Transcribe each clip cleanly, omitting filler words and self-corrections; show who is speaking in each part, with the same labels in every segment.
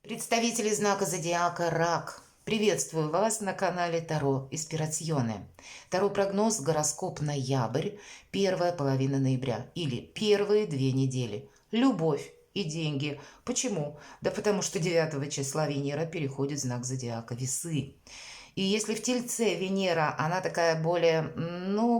Speaker 1: Представители знака зодиака Рак. Приветствую вас на канале Таро Испирационе. Таро-прогноз, гороскоп ноябрь, первая половина ноября или первые 2 недели. Любовь и деньги. Почему? Да потому что 9 числа Венера переходит в знак зодиака Весы. И если в Тельце Венера, она такая более,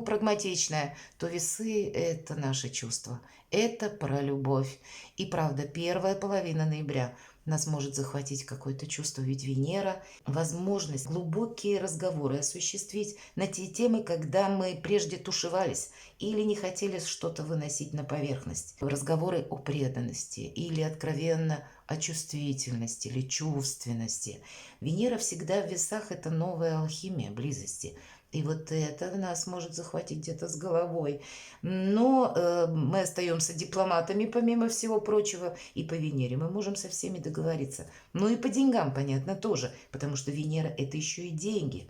Speaker 1: прагматичная, то Весы – это наши чувства. Это про любовь. И правда, первая половина ноября нас может захватить какое-то чувство, ведь Венера – возможность глубокие разговоры осуществить на те темы, когда мы прежде тушевались или не хотели что-то выносить на поверхность. Разговоры о преданности или откровенно о чувствительности или чувственности. Венера всегда в весах – это новая алхимия близости. И вот это нас может захватить где-то с головой. Но мы остаемся дипломатами, помимо всего прочего, и по Венере мы можем со всеми договориться. Ну и по деньгам, понятно, тоже, потому что Венера – это еще и деньги.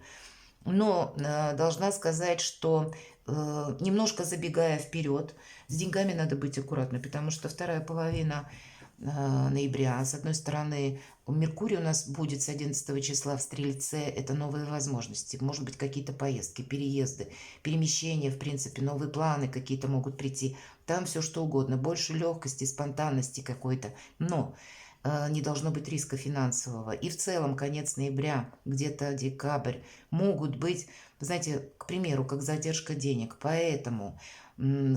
Speaker 1: Но должна сказать, что немножко забегая вперед, с деньгами надо быть аккуратной, потому что вторая половина ноября. С одной стороны, Меркурий у нас будет с 11 числа в Стрельце. Это новые возможности. Может быть, какие-то поездки, переезды, перемещения, в принципе, новые планы какие-то могут прийти. Там все что угодно. Больше легкости, спонтанности какой-то. Но не должно быть риска финансового. И в целом конец ноября, где-то декабрь, могут быть, знаете, к примеру, как задержка денег. Поэтому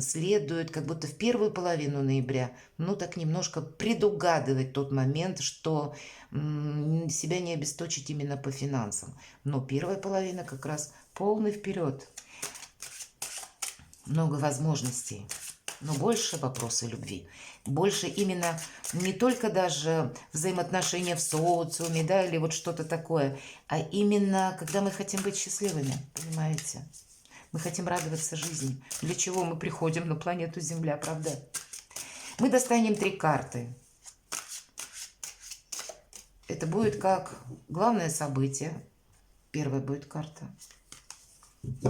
Speaker 1: следует как будто в первую половину ноября, так немножко предугадывать тот момент, что себя не обесточить именно по финансам. Но первая половина как раз полный вперед. Много возможностей. Но больше вопросы любви. Больше именно не только даже взаимоотношения в социуме, да, или вот что-то такое, а именно, когда мы хотим быть счастливыми, понимаете? Мы хотим радоваться жизни. Для чего мы приходим на планету Земля, правда? Мы достанем 3 карты. Это будет как главное событие. Первая будет карта.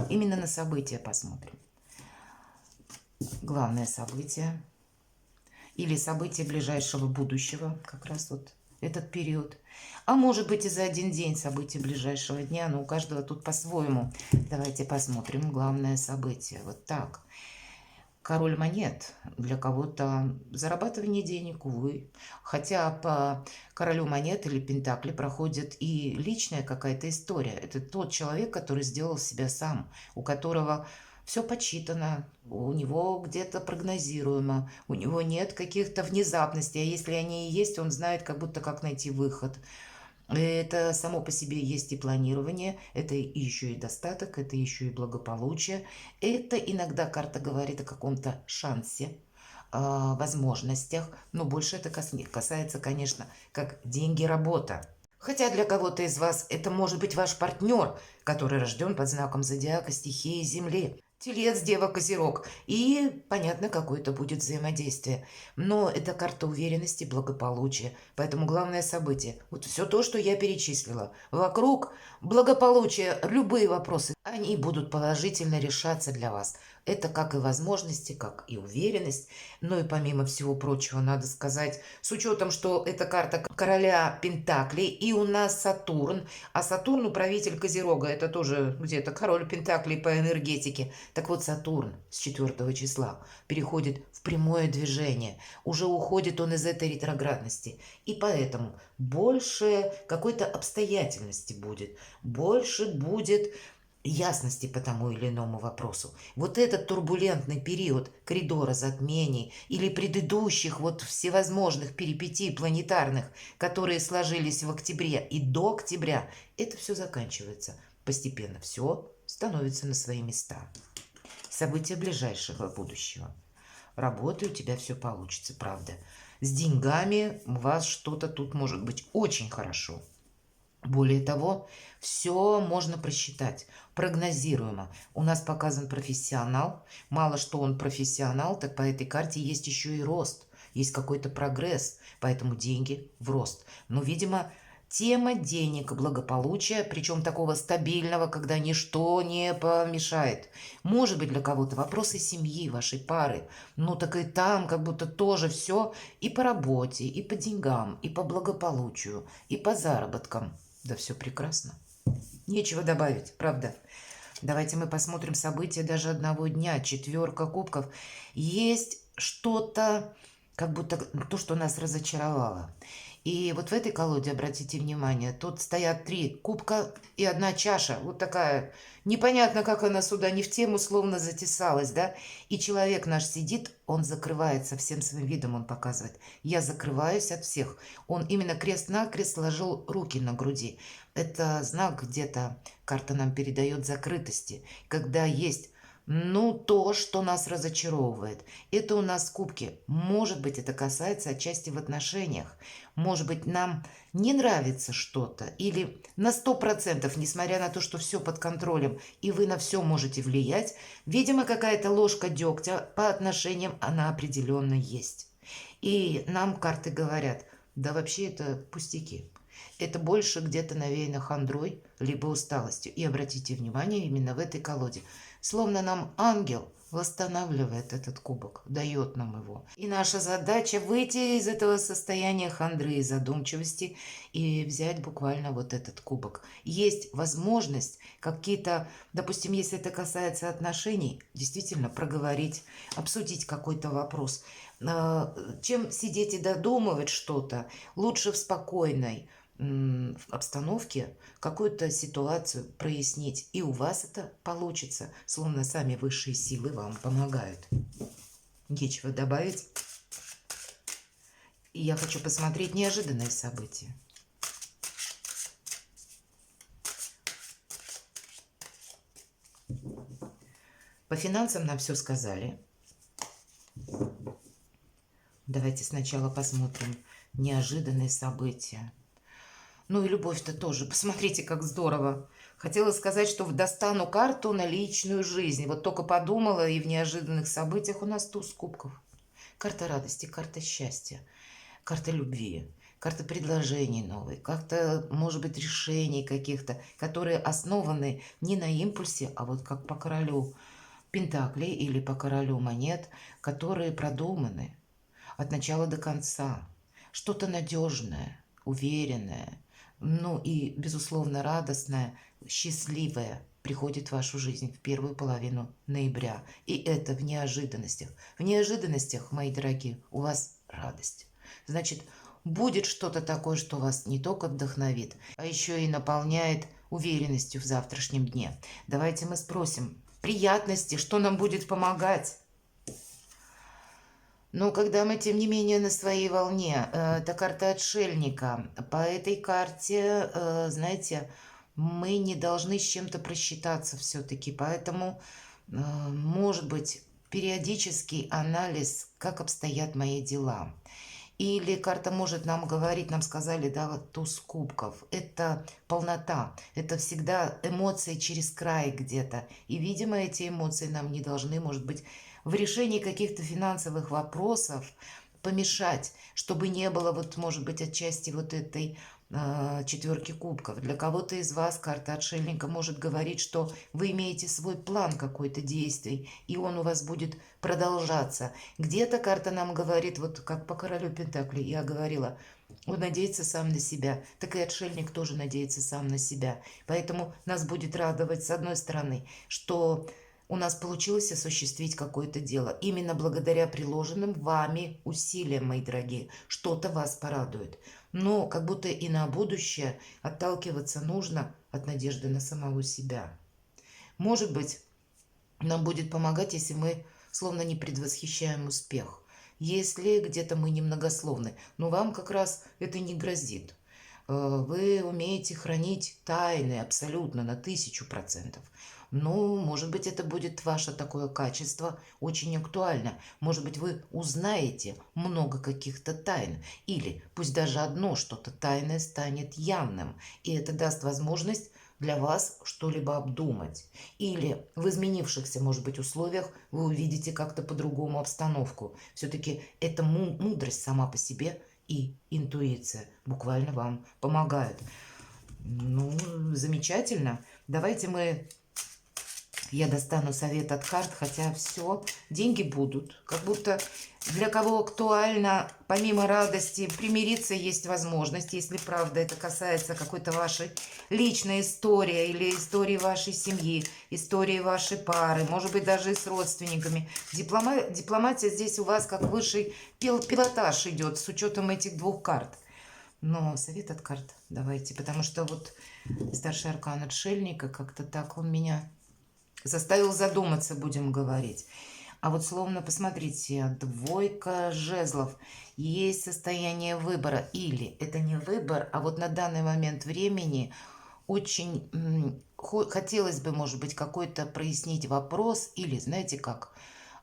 Speaker 1: Именно на события посмотрим. Главное событие. Или событие ближайшего будущего. Как раз вот этот период. А может быть и за один день события ближайшего дня, но у каждого тут по-своему. Давайте посмотрим главное событие. Вот так. Король монет. Для кого-то зарабатывание денег, увы. Хотя по королю монет или пентакли проходит и личная какая-то история. Это тот человек, который сделал себя сам, у которого все подсчитано, у него где-то прогнозируемо, у него нет каких-то внезапностей, а если они и есть, он знает как будто как найти выход. Это само по себе есть и планирование, это еще и достаток, это еще и благополучие. Это иногда карта говорит о каком-то шансе, возможностях, но больше это касается, конечно, как деньги, работа. Хотя для кого-то из вас это может быть ваш партнер, который рожден под знаком зодиака стихии Земли. Телец, Дева, Козерог. И, понятно, какое-то будет взаимодействие. Но это карта уверенности, благополучия. Поэтому главное событие. Вот все то, что я перечислила. Вокруг благополучия, любые вопросы, они будут положительно решаться для вас. Это как и возможности, как и уверенность. Ну и помимо всего прочего, надо сказать, с учетом, что это карта короля Пентаклей, и у нас Сатурн, а Сатурн управитель Козерога, это тоже где-то король Пентаклей по энергетике. Так вот, Сатурн с 4 числа переходит в прямое движение. Уже уходит он из этой ретроградности. И поэтому больше какой-то обстоятельности будет, больше будет ясности по тому или иному вопросу. Вот этот турбулентный период коридора затмений или предыдущих вот всевозможных перипетий планетарных, которые сложились в октябре и до октября, это все заканчивается. Постепенно все становится на свои места. События ближайшего будущего. Работа, у тебя все получится, правда. С деньгами у вас что-то тут может быть очень хорошо. Более того, все можно просчитать, прогнозируемо. У нас показан профессионал. Мало что он профессионал, так по этой карте есть еще и рост. Есть какой-то прогресс, поэтому деньги в рост. Но, видимо, Тема денег, благополучия, причем такого стабильного, когда ничто не помешает. Может быть, для кого-то вопросы семьи, вашей пары. Ну, так и там как будто тоже все и по работе, и по деньгам, и по благополучию, и по заработкам. Да все прекрасно. Нечего добавить, правда. Давайте мы посмотрим события даже одного дня. Четверка кубков. Есть что-то, как будто то, что нас разочаровало. И вот в этой колоде, обратите внимание, тут стоят 3 кубка и 1 чаша. Вот такая. Непонятно, как она сюда не в тему словно затесалась, да? И человек наш сидит, он закрывается всем своим видом, он показывает. Я закрываюсь от всех. Он именно крест-накрест сложил руки на груди. Это знак где-то, карта нам передает закрытости, когда есть, ну, то, что нас разочаровывает. Это у нас кубки. Может быть, это касается отчасти в отношениях. Может быть, нам не нравится что-то. Или на 100%, несмотря на то, что все под контролем, и вы на все можете влиять, видимо, какая-то ложка дегтя по отношениям, она определенно есть. И нам карты говорят, да вообще это пустяки. Это больше где-то навеяно хандрой, либо усталостью. И обратите внимание, именно в этой колоде. Словно нам ангел восстанавливает этот кубок, дает нам его. И наша задача выйти из этого состояния хандры и задумчивости и взять буквально вот этот кубок. Есть возможность какие-то, допустим, если это касается отношений, действительно проговорить, обсудить какой-то вопрос. Чем сидеть и додумывать что-то, лучше в спокойной обстановке какую-то ситуацию прояснить. И у вас это получится, словно сами высшие силы вам помогают. Нечего добавить. И я хочу посмотреть неожиданные события. По финансам нам все сказали. Давайте сначала посмотрим неожиданные события. Ну и любовь-то тоже. Посмотрите, как здорово. Хотела сказать, что достану карту на личную жизнь. Вот только подумала, и в неожиданных событиях у нас туз кубков. Карта радости, карта счастья, карта любви, карта предложений новых, карта, может быть, решений каких-то, которые основаны не на импульсе, а вот как по королю пентаклей или по королю монет, которые продуманы от начала до конца. Что-то надежное, уверенное, ну и, безусловно, радостное, счастливое приходит в вашу жизнь в первую половину ноября. И это в неожиданностях. В неожиданностях, мои дорогие, у вас радость. Значит, будет что-то такое, что вас не только вдохновит, а еще и наполняет уверенностью в завтрашнем дне. Давайте мы спросим, приятности, что нам будет помогать? Но когда мы, тем не менее, на своей волне, это карта отшельника. По этой карте, знаете, мы не должны с чем-то просчитаться все-таки. Поэтому, может быть, периодический анализ, как обстоят мои дела. Или карта может нам говорить, нам сказали, да, вот туз кубков. Это полнота, это всегда эмоции через край где-то. И, видимо, эти эмоции нам не должны, может быть, в решении каких-то финансовых вопросов помешать, чтобы не было, вот, может быть, отчасти вот этой четверки кубков. Для кого-то из вас карта отшельника может говорить, что вы имеете свой план какой-то действий, и он у вас будет продолжаться. Где-то карта нам говорит, вот как по королю Пентаклей я говорила, он надеется сам на себя, так и отшельник тоже надеется сам на себя. Поэтому нас будет радовать, с одной стороны, что у нас получилось осуществить какое-то дело. Именно благодаря приложенным вами усилиям, мои дорогие, что-то вас порадует. Но как будто и на будущее отталкиваться нужно от надежды на самого себя. Может быть, нам будет помогать, если мы словно не предвосхищаем успех. Если где-то мы немногословны, но вам как раз это не грозит. Вы умеете хранить тайны абсолютно на 1000%. Ну, может быть, это будет ваше такое качество очень актуально. Может быть, вы узнаете много каких-то тайн. Или пусть даже одно что-то тайное станет явным. И это даст возможность для вас что-либо обдумать. Или в изменившихся, может быть, условиях вы увидите как-то по-другому обстановку. Все-таки эта мудрость сама по себе и интуиция буквально вам помогают. Ну, замечательно. Давайте я достану совет от карт, хотя все, деньги будут. Как будто для кого актуально, помимо радости, примириться есть возможность, если правда это касается какой-то вашей личной истории или истории вашей семьи, истории вашей пары, может быть, даже и с родственниками. Дипломатия здесь у вас как высший пилотаж идет с учетом этих двух карт. Но совет от карт давайте, потому что вот старший аркан отшельника, как-то так он меня заставил задуматься, будем говорить. А вот словно, посмотрите, двойка жезлов. Есть состояние выбора. Или это не выбор, а вот на данный момент времени очень хотелось бы, может быть, какой-то прояснить вопрос. Или, знаете как,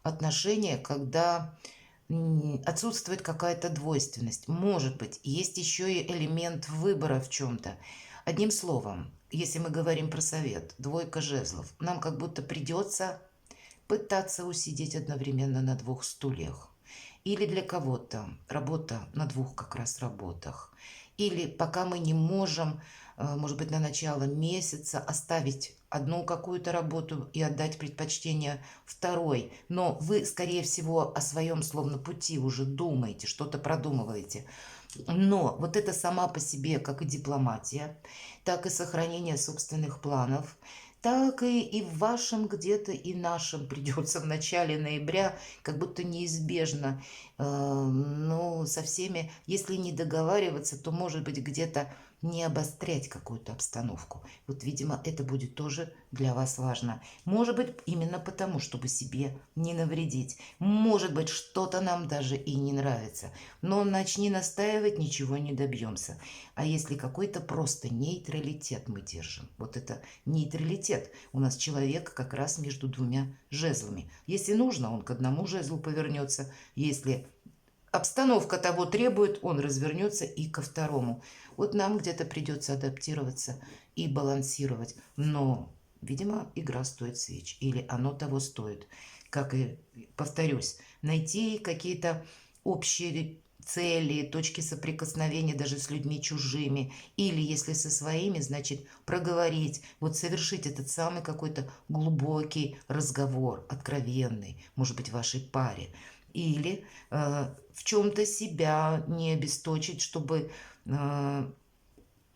Speaker 1: отношения, когда отсутствует какая-то двойственность. Может быть, есть еще и элемент выбора в чем-то. Одним словом, если мы говорим про совет, двойка жезлов, нам как будто придется пытаться усидеть одновременно на двух стульях. Или для кого-то работа на двух как раз работах. Или пока мы не можем, может быть, на начало месяца оставить одну какую-то работу и отдать предпочтение второй. Но вы, скорее всего, о своем словно пути уже думаете, что-то продумываете. Но вот это сама по себе, как и дипломатия, так и сохранение собственных планов, так и в вашем где-то и нашем придется в начале ноября, как будто неизбежно, ну, со всеми, если не договариваться, то, может быть, где-то не обострять какую-то обстановку. Вот, видимо, это будет тоже для вас важно. Может быть, именно потому, чтобы себе не навредить. Может быть, что-то нам даже и не нравится. Но начни настаивать, ничего не добьемся. А если какой-то просто нейтралитет мы держим, вот это нейтралитет, у нас человек как раз между двумя жезлами. Если нужно, он к одному жезлу повернется. Если обстановка того требует, он развернется и ко второму. Вот нам где-то придется адаптироваться и балансировать. Но, видимо, игра стоит свеч. Или оно того стоит. Как и, повторюсь, найти какие-то общие цели, точки соприкосновения даже с людьми чужими. Или, если со своими, значит, проговорить. Вот совершить этот самый какой-то глубокий разговор, откровенный, может быть, в вашей паре. Или в чем-то себя не обесточить, чтобы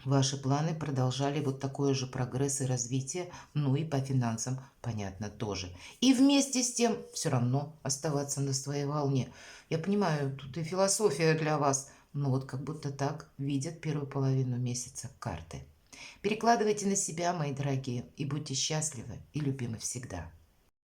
Speaker 1: ваши планы продолжали вот такой же прогресс и развитие, ну и по финансам, понятно, тоже. И вместе с тем все равно оставаться на своей волне. Я понимаю, тут и философия для вас, но вот как будто так видят первую половину месяца карты. Перекладывайте на себя, мои дорогие, и будьте счастливы и любимы всегда.